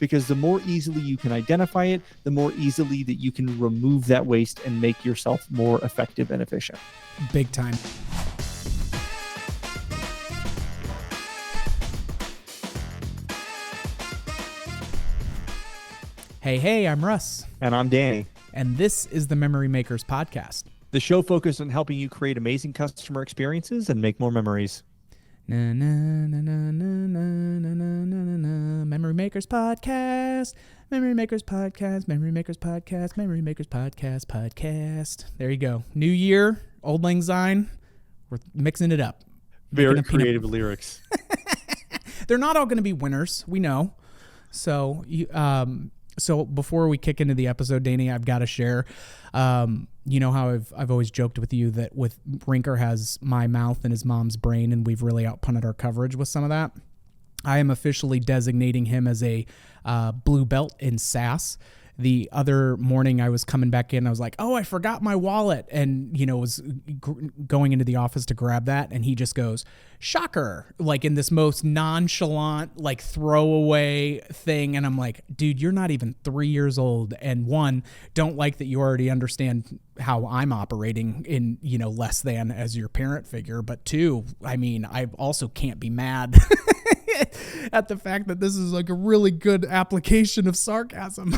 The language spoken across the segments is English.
because the more easily you can identify it, the more easily that you can remove that waste and make yourself more effective and efficient. Big time. Hey, I'm Russ. And I'm Danny. And this is the Memory Makers Podcast. The show focused on helping you create amazing customer experiences and make more memories. Na, na, na, na, na, na, na, na, na. Memory Makers Podcast. Memory Makers Podcast. Memory Makers Podcast. Memory Makers Podcast. There you go. New year, Old Lang Syne. We're mixing it up. Very creative lyrics. They're not all going to be winners. We know. So So before we kick into the episode, Danny, I've got to share. You know how I've always joked with you that with Rinker has my mouth and his mom's brain, and we've really outpunted our coverage with some of that. I am officially designating him as a blue belt in SAS. The other morning I was coming back in, I was like, oh, I forgot my wallet. And, was going into the office to grab that. And he just goes, shocker, like in this most nonchalant, like throwaway thing. And I'm like, dude, you're not even 3 years old. And one, don't like that you already understand how I'm operating in, less than as your parent figure. But two, I mean, I also can't be mad at the fact that this is like a really good application of sarcasm.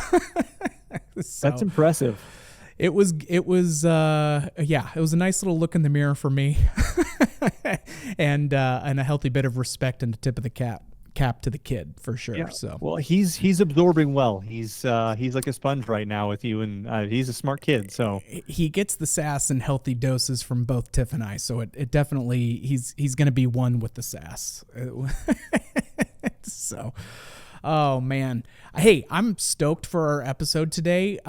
So, that's impressive. It was a nice little look in the mirror for me, and a healthy bit of respect and a tip of the cap to the kid for sure. Yeah. So well, he's absorbing well. He's like a sponge right now with you, and he's a smart kid. So he gets the sass in healthy doses from both Tiff and I. So it definitely he's going to be one with the sass. So. Oh, man. Hey, I'm stoked for our episode today.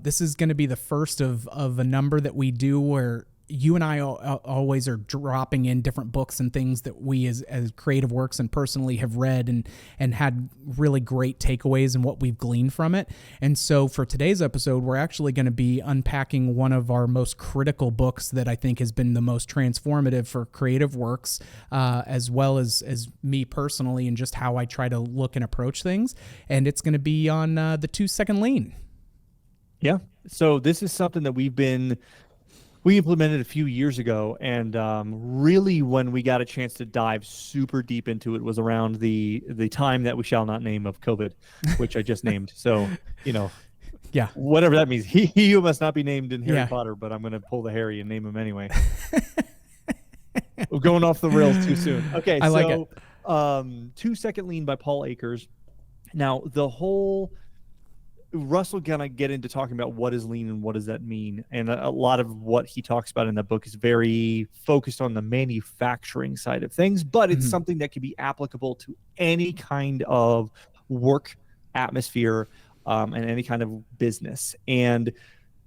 This is going to be the first of a number that we do where you and I always are dropping in different books and things that we as creative works and personally have read and had really great takeaways and what we've gleaned from it. And so for today's episode, we're actually going to be unpacking one of our most critical books that I think has been the most transformative for creative works, as well as me personally and just how I try to look and approach things. And it's going to be on the 2-second lean. Yeah. So this is something that we implemented a few years ago, and really when we got a chance to dive super deep into it was around the time that we shall not name of COVID, which I just named. So, yeah, whatever that means. He must not be named in Harry Potter, but I'm going to pull the Harry and name him anyway. We're going off the rails too soon. Okay, I like it. 2-second lean by Paul Akers. Now, Russell gonna get into talking about what is lean and what does that mean, and a lot of what he talks about in that book is very focused on the manufacturing side of things, but it's something that can be applicable to any kind of work atmosphere and any kind of business. And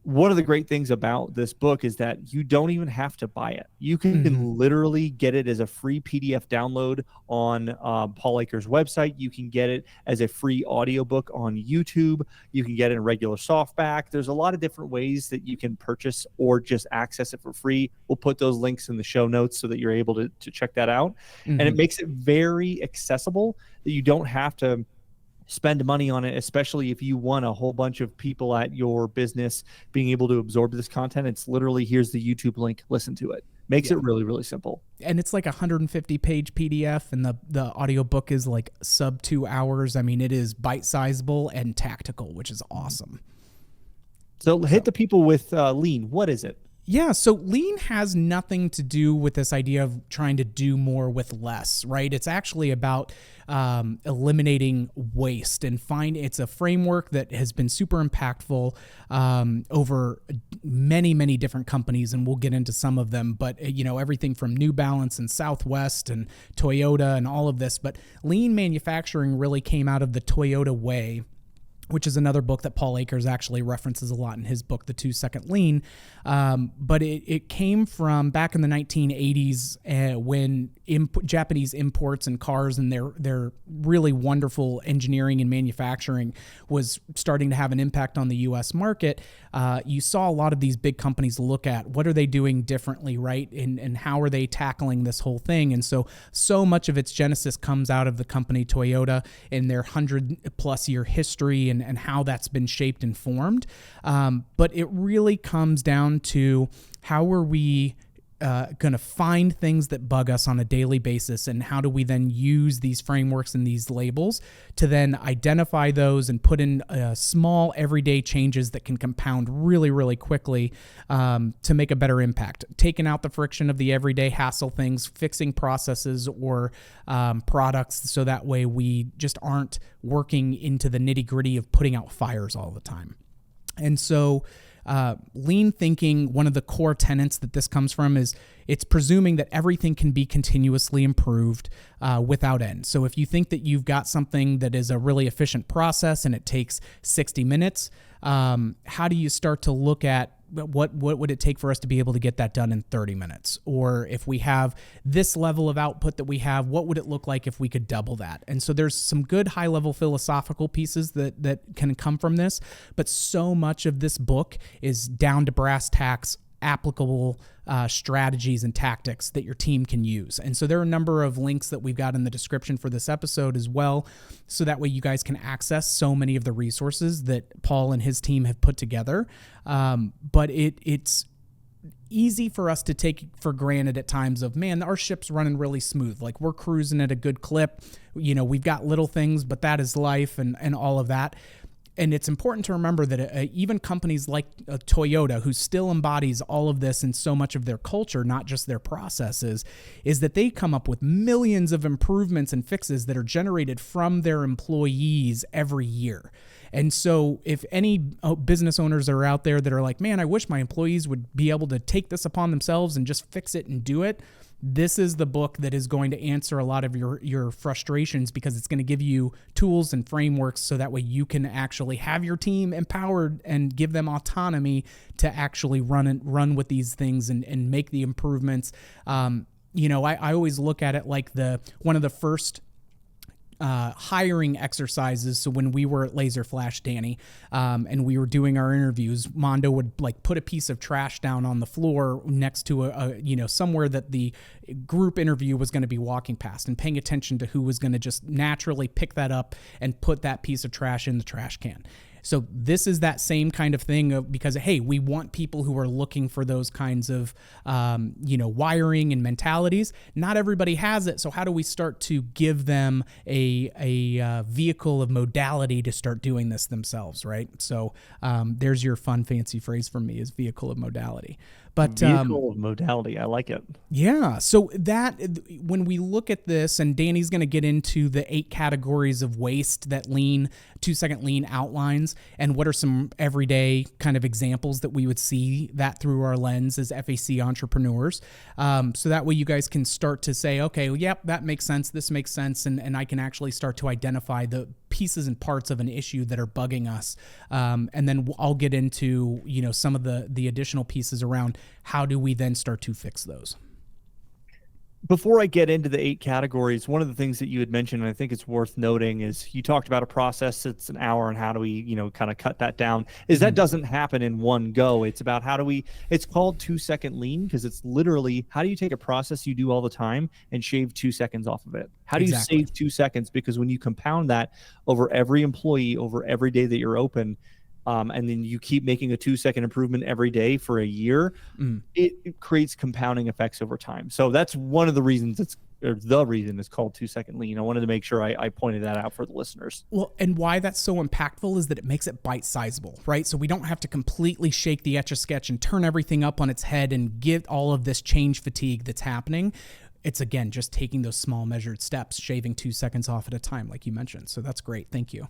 one of the great things about this book is that you don't even have to buy it. You can literally get it as a free PDF download on Paul Akers' website. You can get it as a free audiobook on YouTube. You can get it in regular softback. There's a lot of different ways that you can purchase or just access it for free. We'll put those links in the show notes so that you're able to check that out. And it makes it very accessible that you don't have to spend money on it, especially if you want a whole bunch of people at your business being able to absorb this content. It's literally, here's the YouTube link, listen to it. Makes it really, really simple. And it's like a 150-page PDF, and the audiobook is like sub 2 hours. I mean, it is bite-sizable and tactical, which is awesome. So hit the people with lean. What is it? Yeah, so lean has nothing to do with this idea of trying to do more with less, right? It's actually about eliminating waste and it's a framework that has been super impactful over many, many different companies, and we'll get into some of them, but everything from New Balance and Southwest and Toyota and all of this. But lean manufacturing really came out of the Toyota way which is another book that Paul Akers actually references a lot in his book, The 2 Second Lean. But it came from back in the 1980s when Japanese imports and cars and their really wonderful engineering and manufacturing was starting to have an impact on the U.S. market. You saw a lot of these big companies look at what are they doing differently, right? And how are they tackling this whole thing? And so much of its genesis comes out of the company Toyota and their 100+ year history and how that's been shaped and formed. But it really comes down to how are we going to find things that bug us on a daily basis, and how do we then use these frameworks and these labels to then identify those and put in small everyday changes that can compound really, really quickly to make a better impact. Taking out the friction of the everyday hassle things, fixing processes or products so that way we just aren't working into the nitty-gritty of putting out fires all the time. And so lean thinking, one of the core tenets that this comes from is it's presuming that everything can be continuously improved without end. So if you think that you've got something that is a really efficient process and it takes 60 minutes, how do you start to look at what would it take for us to be able to get that done in 30 minutes? Or if we have this level of output that we have, what would it look like if we could double that? And so there's some good high-level philosophical pieces that can come from this, but so much of this book is down to brass tacks, applicable strategies and tactics that your team can use. And so there are a number of links that we've got in the description for this episode as well, so that way you guys can access so many of the resources that Paul and his team have put together. But it's easy for us to take for granted at times of, man, our ship's running really smooth. Like we're cruising at a good clip. You know, we've got little things, but that is life and all of that. And it's important to remember that even companies like Toyota, who still embodies all of this in so much of their culture, not just their processes, is that they come up with millions of improvements and fixes that are generated from their employees every year. And so if any business owners are out there that are like, man, I wish my employees would be able to take this upon themselves and just fix it and do it, this is the book that is going to answer a lot of your frustrations, because it's going to give you tools and frameworks so that way you can actually have your team empowered and give them autonomy to actually run with these things and make the improvements. You know, I always look at it like one of the first hiring exercises. So when we were at Laser Flash, Danny, and we were doing our interviews, Mondo would like put a piece of trash down on the floor next to somewhere that the group interview was going to be walking past, and paying attention to who was going to just naturally pick that up and put that piece of trash in the trash can. So this is that same kind of thing because, hey, we want people who are looking for those kinds of, wiring and mentalities. Not everybody has it. So how do we start to give them a vehicle of modality to start doing this themselves, right? So there's your fun, fancy phrase for me, is vehicle of modality. But vehicle of modality, I like it. Yeah. So that when we look at this, and Danny's going to get into the 8 categories of waste that 2 Second Lean outlines, and what are some everyday kind of examples that we would see that through our lens as FAC entrepreneurs. So that way you guys can start to say, okay, well, yep, that makes sense. This makes sense. And I can actually start to identify the pieces and parts of an issue that are bugging us. And then I'll get into, some of the additional pieces around how do we then start to fix those. Before I get into the 8 categories, one of the things that you had mentioned, and I think it's worth noting, is you talked about a process that's an hour, and how do we, kind of cut that down, is that doesn't happen in one go. It's about it's called 2 Second Lean, because it's literally, how do you take a process you do all the time and shave 2 seconds off of it? How do you save 2 seconds? Because when you compound that over every employee, over every day that you're open, and then you keep making a 2-second improvement every day for a year, it creates compounding effects over time. So that's one of the reasons the reason it's called 2 Second Lean. I wanted to make sure I pointed that out for the listeners. Well, and why that's so impactful is that it makes it bite-sizable, right? So we don't have to completely shake the Etch-a-Sketch and turn everything up on its head and get all of this change fatigue that's happening. It's, again, just taking those small measured steps, shaving 2 seconds off at a time, like you mentioned. So that's great. Thank you.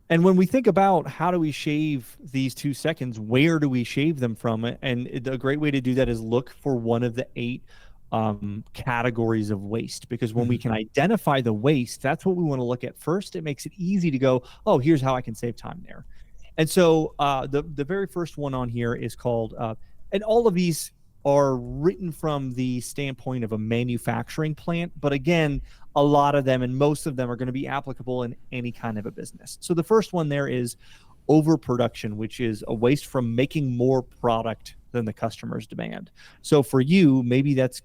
And when we think about how do we shave these 2 seconds, where do we shave them from? And a great way to do that is look for one of the 8 categories of waste, because when we can identify the waste, that's what we want to look at first. It makes it easy to go, oh, here's how I can save time there. And so the very first one on here is called, and all of these are written from the standpoint of a manufacturing plant. But again, a lot of them and most of them are going to be applicable in any kind of a business. So the first one there is overproduction, which is a waste from making more product than the customers demand. So for you, maybe that's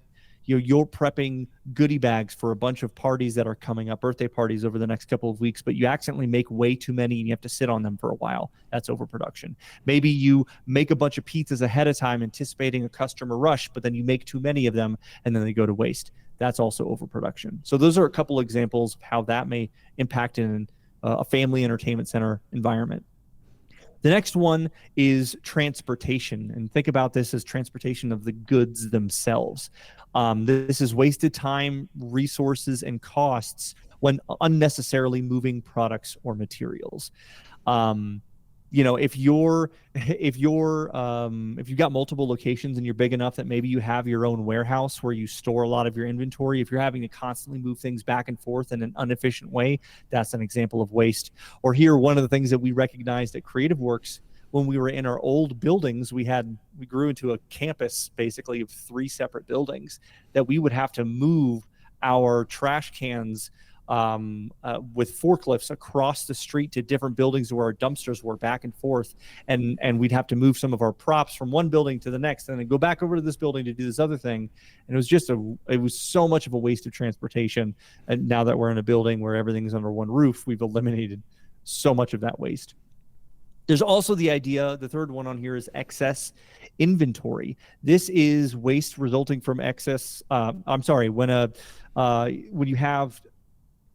you're prepping goodie bags for a bunch of parties that are coming up, birthday parties over the next couple of weeks, but you accidentally make way too many and you have to sit on them for a while. That's overproduction. Maybe you make a bunch of pizzas ahead of time anticipating a customer rush, but then you make too many of them and then they go to waste. That's also overproduction. So those are a couple examples of how that may impact in a family entertainment center environment. The next one is transportation, and think about this as transportation of the goods themselves. This is wasted time, resources, and costs when unnecessarily moving products or materials. If you've got multiple locations and you're big enough that maybe you have your own warehouse where you store a lot of your inventory, if you're having to constantly move things back and forth in an inefficient way, that's an example of waste. Or here, one of the things that we recognized at Creative Works when we were in our old buildings, we grew into a campus basically of 3 separate buildings, that we would have to move our trash cans with forklifts across the street to different buildings where our dumpsters were, back and forth, and we'd have to move some of our props from one building to the next and then go back over to this building to do this other thing. And it was so much of a waste of transportation. And now that we're in a building where everything's under one roof, we've eliminated so much of that waste. There's also the idea, the third one on here is excess inventory. This is waste resulting from excess, when you have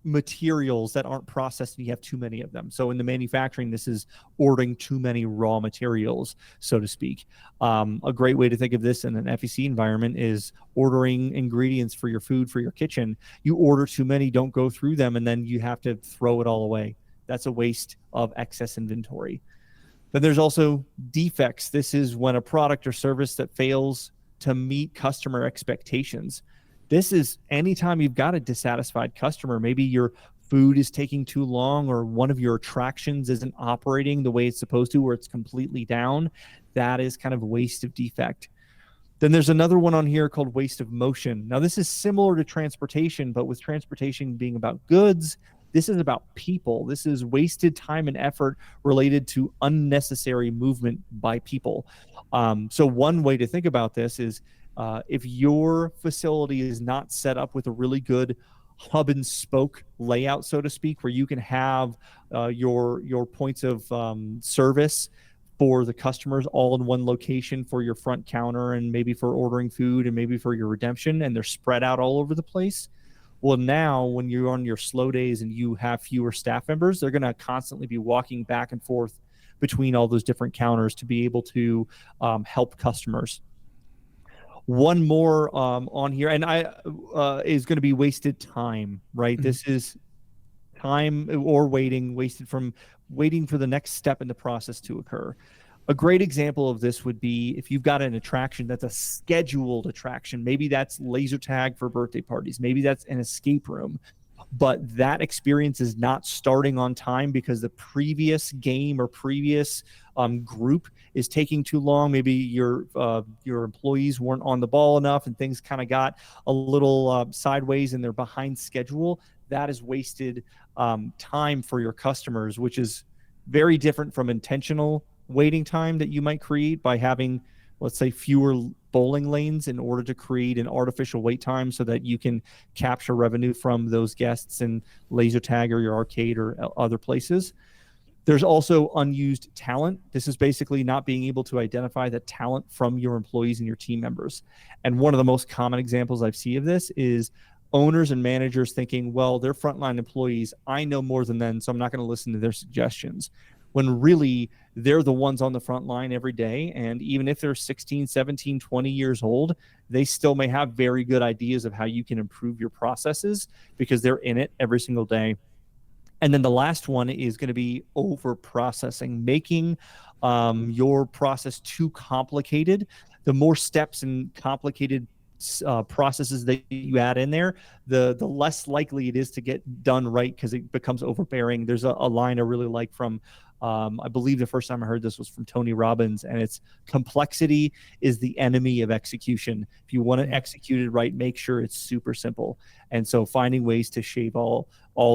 materials that aren't processed and you have too many of them. So in the manufacturing, this is ordering too many raw materials, so to speak. A great way to think of this in an FEC environment is ordering ingredients for your food, for your kitchen. You order too many, don't go through them, and then you have to throw it all away. That's a waste of excess inventory. Then there's also defects. This is when a product or service that fails to meet customer expectations. This is anytime you've got a dissatisfied customer. Maybe your food is taking too long, or one of your attractions isn't operating the way it's supposed to, or it's completely down. That is kind of waste of defect. Then there's another one on here called waste of motion. Now, this is similar to transportation, but with transportation being about goods, this is about people. This is wasted time and effort related to unnecessary movement by people. So one way to think about this is if your facility is not set up with a really good hub and spoke layout, so to speak, where you can have your points of service for the customers all in one location for your front counter and maybe for ordering food and maybe for your redemption, and they're spread out all over the place. Well, now when you're on your slow days and you have fewer staff members, they're going to constantly be walking back and forth between all those different counters to be able to help customers. One more on here, and is going to be wasted time, right? Mm-hmm. This is time or wasted from waiting for the next step in the process to occur. A great example of this would be if you've got an attraction that's a scheduled attraction. Maybe that's laser tag for birthday parties. Maybe that's an escape room. But that experience is not starting on time because the previous game or previous group is taking too long. Maybe your employees weren't on the ball enough and things kind of got a little sideways and they're behind schedule. That is wasted time for your customers, which is very different from intentional waiting time that you might create by having, let's say, fewer bowling lanes in order to create an artificial wait time so that you can capture revenue from those guests in laser tag or your arcade or other places. There's also unused talent. This is basically not being able to identify the talent from your employees and your team members. And one of the most common examples I've seen of this is owners and managers thinking, well, they're frontline employees. I know more than them, so I'm not going to listen to their suggestions. When really they're the ones on the front line every day. And even if they're 16, 17, 20 years old, they still may have very good ideas of how you can improve your processes because they're in it every single day. And then the last one is going to be over processing, making your process too complicated. The more steps and complicated processes that you add in there, the less likely it is to get done right, because it becomes overbearing. There's a line I really like from, I believe the first time I heard this was from Tony Robbins, and it's, complexity is the enemy of execution. If you want to execute it right, make sure it's super simple. And so finding ways to shave all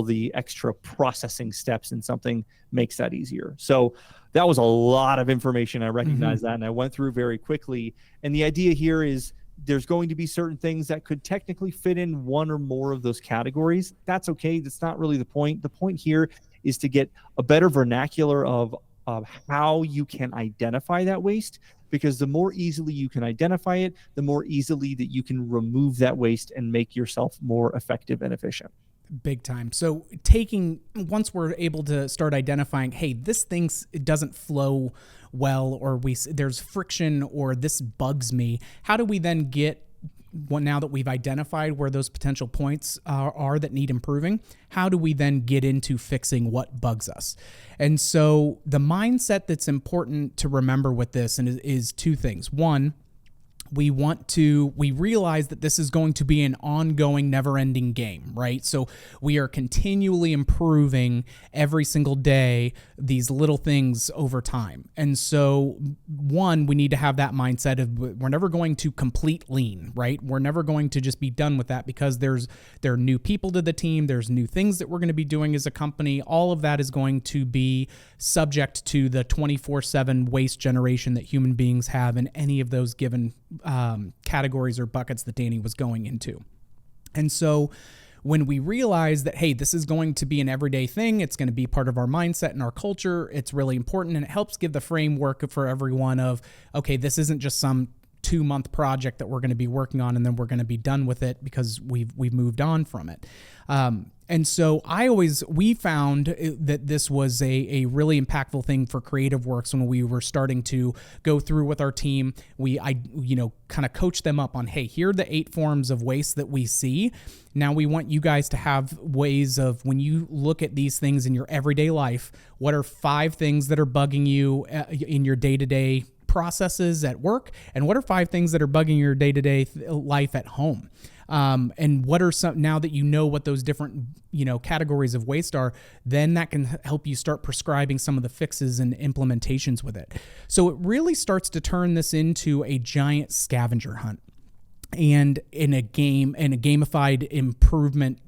the extra processing steps in something makes that easier. So that was a lot of information. I recognize that, and I went through very quickly. And the idea here is there's going to be certain things that could technically fit in one or more of those categories. That's okay. That's not really the point. The point here is to get a better vernacular of how you can identify that waste, because the more easily you can identify it, the more easily that you can remove that waste and make yourself more effective and efficient. Big time. So once we're able to start identifying, hey, this thing doesn't flow well, or there's friction, or this bugs me, how do we then now that we've identified where those potential points are that need improving, how do we then get into fixing what bugs us? And so the mindset that's important to remember with this is two things. One, we realize that this is going to be an ongoing, never-ending game, right? So we are continually improving every single day these little things over time. And so, one, we need to have that mindset of we're never going to complete lean, right? We're never going to just be done with that, because there are new people to the team, there's new things that we're going to be doing as a company. All of that is going to be subject to the 24/7 waste generation that human beings have in any of those given categories or buckets that Danny was going into. And so when we realize that, hey, this is going to be an everyday thing, it's going to be part of our mindset and our culture, it's really important, and it helps give the framework for everyone of, okay, this isn't just some 2-month project that we're going to be working on and then we're going to be done with it because we've moved on from it. And so we found that this was a really impactful thing for Creative Works when we were starting to go through with our team. I kind of coach them up on, hey, here are the 8 forms of waste that we see. Now we want you guys to have ways of, when you look at these things in your everyday life, what are 5 things that are bugging you in your day-to-day processes at work, and what are 5 things that are bugging your day-to-day life at home? And what are some, now that you know what those different, categories of waste are, then that can help you start prescribing some of the fixes and implementations with it. So it really starts to turn this into a giant scavenger hunt. And in a gamified improvement,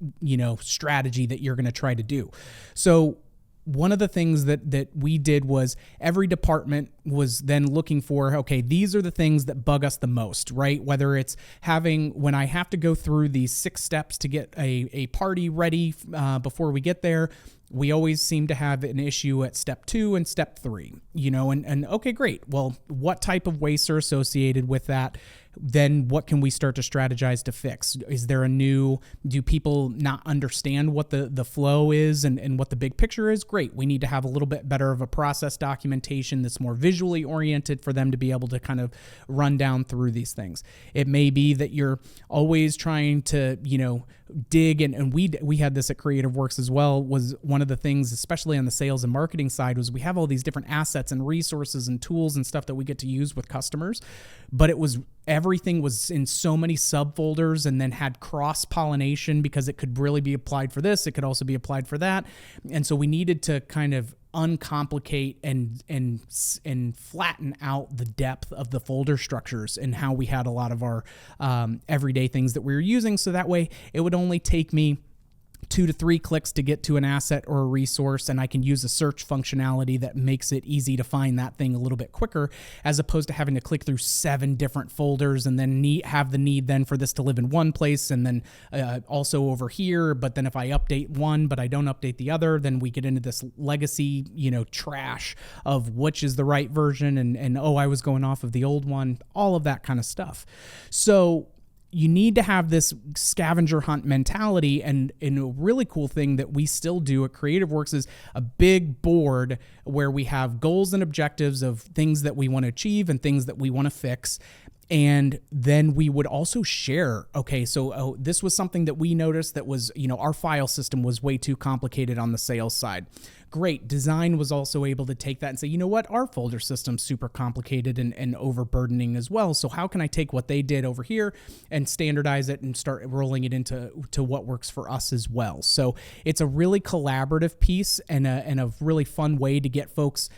strategy that you're going to try to do. So one of the things that we did was every department was then looking for, okay, these are the things that bug us the most, right? Whether it's when I have to go through these 6 steps to get a party ready before we get there, we always seem to have an issue at step 2 and step 3, and okay, great. Well, what type of wastes are associated with that? Then what can we start to strategize to fix? Is there do people not understand what the flow is and what the big picture is? Great. We need to have a little bit better of a process documentation that's more visually oriented for them to be able to kind of run down through these things. It may be that you're always trying to, dig, and we had this at Creative Works as well. Was one of the things, especially on the sales and marketing side, was we have all these different assets and resources and tools and stuff that we get to use with customers, but everything was in so many subfolders and then had cross-pollination because it could really be applied for this, it could also be applied for that. And so we needed to kind of uncomplicate and flatten out the depth of the folder structures and how we had a lot of our everyday things that we were using. So that way it would only take me 2 to 3 clicks to get to an asset or a resource, and I can use a search functionality that makes it easy to find that thing a little bit quicker, as opposed to having to click through 7 different folders and then have the need then for this to live in one place and then also over here. But then if I update one but I don't update the other, then we get into this legacy, trash of which is the right version, and I was going off of the old one, all of that kind of stuff. So you need to have this scavenger hunt mentality, and a really cool thing that we still do at Creative Works is a big board where we have goals and objectives of things that we want to achieve and things that we want to fix. And then we would also share, okay, so this was something that we noticed that was, our file system was way too complicated on the sales side. Great. Design was also able to take that and say, you know what, our folder system's super complicated and overburdening as well. So how can I take what they did over here and standardize it and start rolling it into what works for us as well? So it's a really collaborative piece and a really fun way to get folks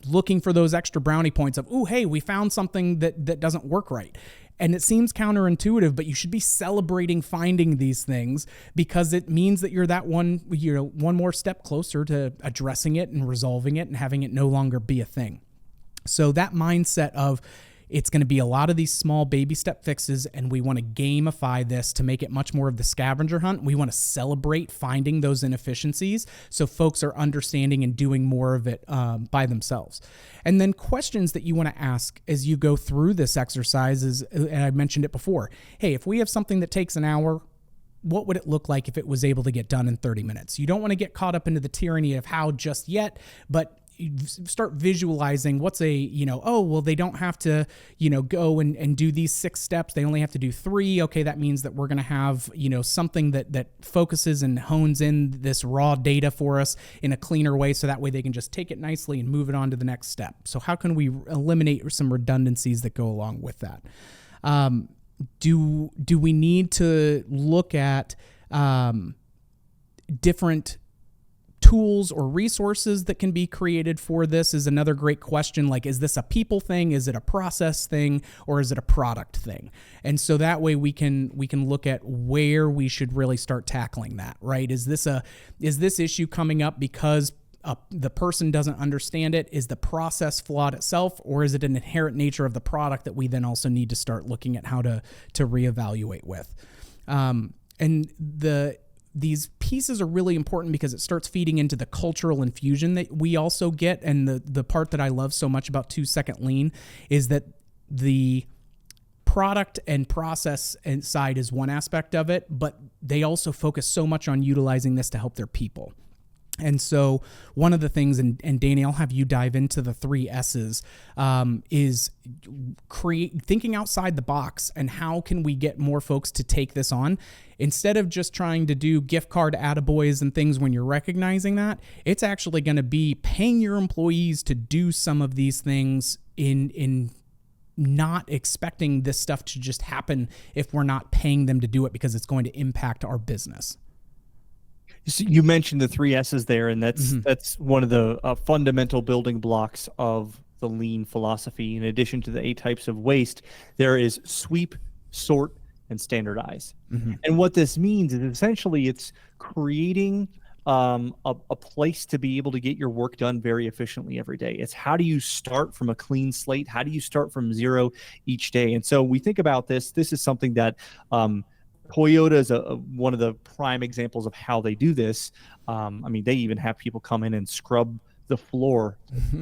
looking for those extra brownie points of, oh, hey, we found something that doesn't work right. And it seems counterintuitive, but you should be celebrating finding these things because it means that you're that one more step closer to addressing it and resolving it and having it no longer be a thing. So that mindset of, it's going to be a lot of these small baby step fixes, and we want to gamify this to make it much more of the scavenger hunt. We want to celebrate finding those inefficiencies so folks are understanding and doing more of it by themselves. And then questions that you want to ask as you go through this exercise is, and I mentioned it before, hey, if we have something that takes an hour, what would it look like if it was able to get done in 30 minutes? You don't want to get caught up into the tyranny of how just yet, but you start visualizing what's they don't have to, go and do these 6 steps. They only have to do 3. Okay, that means that we're going to have, something that focuses and hones in this raw data for us in a cleaner way. So that way they can just take it nicely and move it on to the next step. So how can we eliminate some redundancies that go along with that? Do we need to look at different tools or resources that can be created for this? Is another great question. Like, is this a people thing? Is it a process thing? Or is it a product thing? And so that way we can look at where we should really start tackling that, right? Is this issue coming up because the person doesn't understand it? Is the process flawed itself, or is it an inherent nature of the product that we then also need to start looking at how to reevaluate with? These pieces are really important because it starts feeding into the cultural infusion that we also get. And the part that I love so much about 2-Second Lean is that the product and process side is one aspect of it, but they also focus so much on utilizing this to help their people. And so one of the things, and Danny, I'll have you dive into the 3 S's, is thinking outside the box and how can we get more folks to take this on? Instead of just trying to do gift card attaboys and things when you're recognizing that, it's actually going to be paying your employees to do some of these things in not expecting this stuff to just happen if we're not paying them to do it because it's going to impact our business. You mentioned the 3 S's there, and that's one of the fundamental building blocks of the lean philosophy. In addition to the 8 types of waste, there is sweep, sort, and standardize. And what this means is essentially it's creating a place to be able to get your work done very efficiently every day. It's how do you start from a clean slate? How do you start from 0 each day? And so we think about this. This is something that Toyota is one of the prime examples of how they do this. They even have people come in and scrub the floor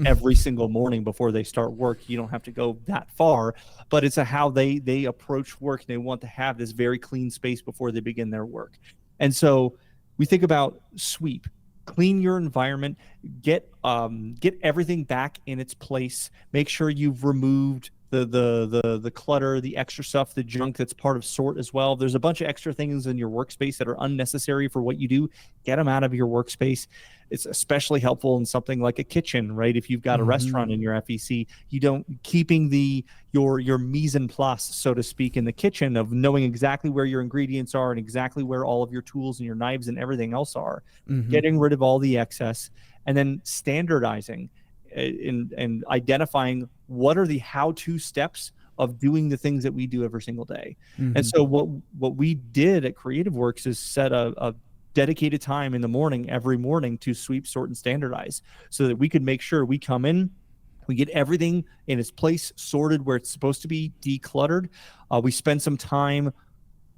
every single morning before they start work. You don't have to go that far, but it's how they approach work. They want to have this very clean space before they begin their work. And so we think about sweep. Clean your environment, get everything back in its place. Make sure you've removed the clutter, the extra stuff, the junk that's part of sort as well. There's a bunch of extra things in your workspace that are unnecessary for what you do. Get them out of your workspace. It's especially helpful in something like a kitchen, right? If you've got a restaurant in your FEC, keeping your mise en place, so to speak, in the kitchen of knowing exactly where your ingredients are and exactly where all of your tools and your knives and everything else are, getting rid of all the excess, and then standardizing and identifying what are the how-to steps of doing the things that we do every single day. And so what we did at Creative Works is set a dedicated time in the morning, every morning, to sweep, sort, and standardize so that we could make sure we come in, we get everything in its place, sorted where it's supposed to be, decluttered. We spend some time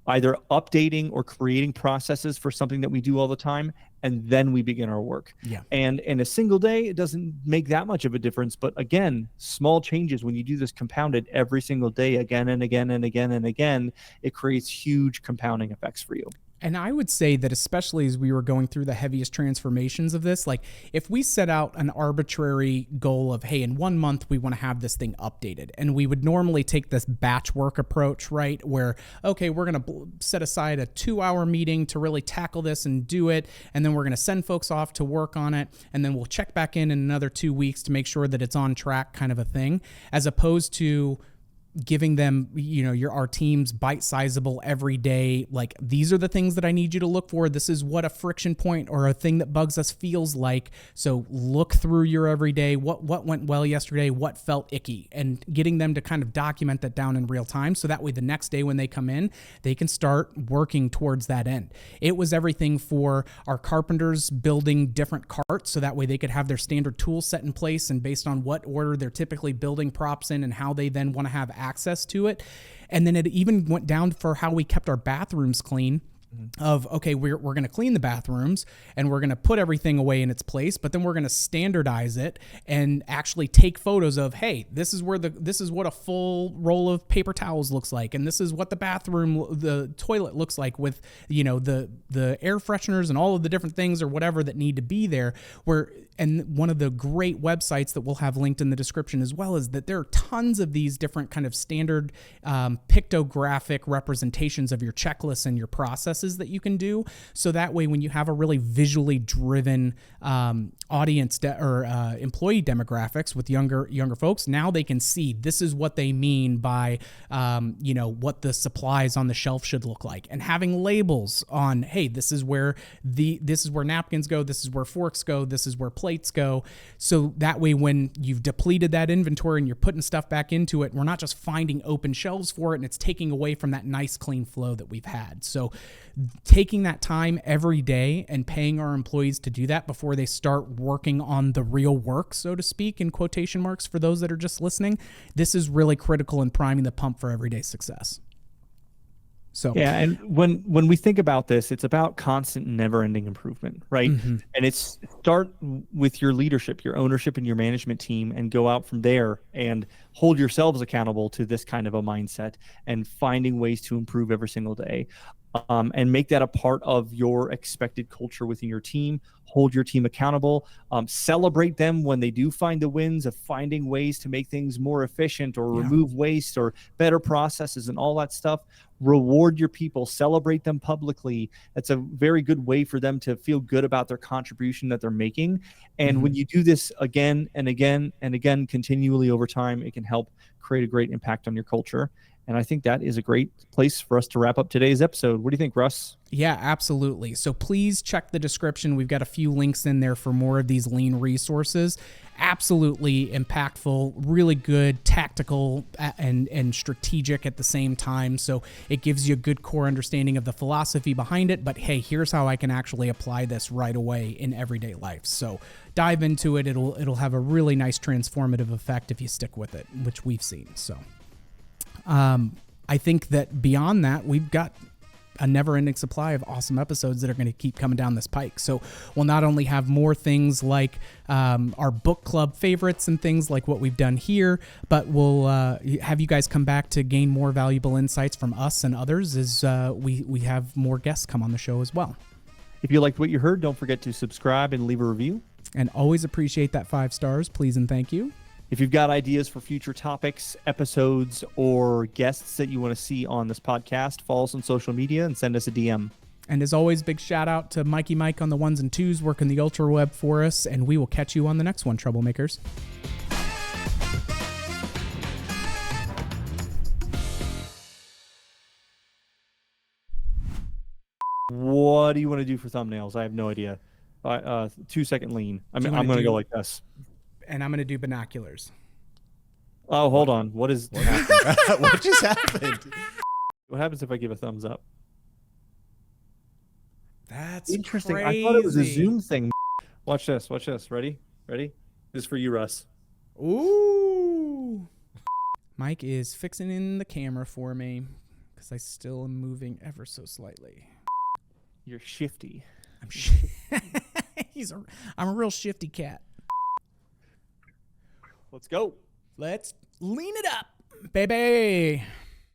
either updating or creating processes for something that we do all the time, and then we begin our work. And in a single day, it doesn't make that much of a difference. But again, small changes, when you do this compounded every single day, again and again and again and again, it creates huge compounding effects for you. And I would say that especially as we were going through the heaviest transformations of this, like if we set out an arbitrary goal of, hey, in 1 month, we want to have this thing updated. And we would normally take this batch work approach, right? Where, okay, we're going to set aside a 2-hour meeting to really tackle this and do it. And then we're going to send folks off to work on it. And then we'll check back in another 2 weeks to make sure that it's on track, kind of a thing, as opposed to giving them, our teams bite-sizable every day. Like, these are the things that I need you to look for. This is what a friction point or a thing that bugs us feels like. So look through your everyday. What went well yesterday? What felt icky? And getting them to kind of document that down in real time. So that way the next day when they come in, they can start working towards that end. It was everything for our carpenters building different carts. So that way they could have their standard tools set in place, and based on what order they're typically building props in and how they then want to have access to it. And then it even went down for how we kept our bathrooms clean. Of, okay, we're going to clean the bathrooms and we're going to put everything away in its place, but then we're going to standardize it and actually take photos of, hey, this is what a full roll of paper towels looks like, and this is what the toilet looks like with the air fresheners and all of the different things or whatever that need to be there. And one of the great websites that we'll have linked in the description as well is that there are tons of these different kind of standard pictographic representations of your checklists and your processes that you can do. So that way, when you have a really visually driven audience or employee demographics with younger folks, now they can see this is what they mean by what the supplies on the shelf should look like, and having labels on, hey, this is where napkins go, this is where forks go, this is where plates go. So that way, when you've depleted that inventory and you're putting stuff back into it, we're not just finding open shelves for it, and it's taking away from that nice clean flow that we've had. So taking that time every day and paying our employees to do that before they start working on the real work, so to speak, in quotation marks for those that are just listening, this is really critical in priming the pump for everyday success. So yeah, and when we think about this, it's about constant, never-ending improvement, right? Mm-hmm. And it's start with your leadership, your ownership, and your management team, and go out from there and hold yourselves accountable to this kind of a mindset and finding ways to improve every single day. And make that a part of your expected culture within your team. Hold your team accountable. Celebrate them when they do find the wins of finding ways to make things more efficient or remove waste or better processes and all that stuff. Reward your people. Celebrate them publicly. That's a very good way for them to feel good about their contribution that they're making. And when you do this again and again and again continually over time, it can help create a great impact on your culture. And I think that is a great place for us to wrap up today's episode. What do you think, Russ? Yeah, absolutely. So please check the description. We've got a few links in there for more of these lean resources. Absolutely impactful, really good, tactical, and strategic at the same time. So it gives you a good core understanding of the philosophy behind it. But hey, here's how I can actually apply this right away in everyday life. So dive into it. It'll have a really nice transformative effect if you stick with it, which we've seen. So I think that beyond that, we've got a never-ending supply of awesome episodes that are going to keep coming down this pike. So we'll not only have more things like our book club favorites and things like what we've done here, but we'll have you guys come back to gain more valuable insights from us and others as we have more guests come on the show as well. If you liked what you heard, don't forget to subscribe and leave a review. And always appreciate that 5 stars. Please and thank you. If you've got ideas for future topics, episodes, or guests that you want to see on this podcast, follow us on social media and send us a DM. And as always, big shout out to Mikey Mike on the ones and twos working the ultra web for us. And we will catch you on the next one, Troublemakers. What do you want to do for thumbnails? I have no idea. 2-second lean. I'm going to go like this. And I'm going to do binoculars. Oh, hold on. What is what just happened? What happens if I give a thumbs up? That's interesting. Crazy. I thought it was a Zoom thing. Watch this. Watch this. Ready? This is for you, Russ. Ooh. Mike is fixing in the camera for me because I still am moving ever so slightly. You're shifty. I'm a real shifty cat. Let's go. Let's lean it up, baby.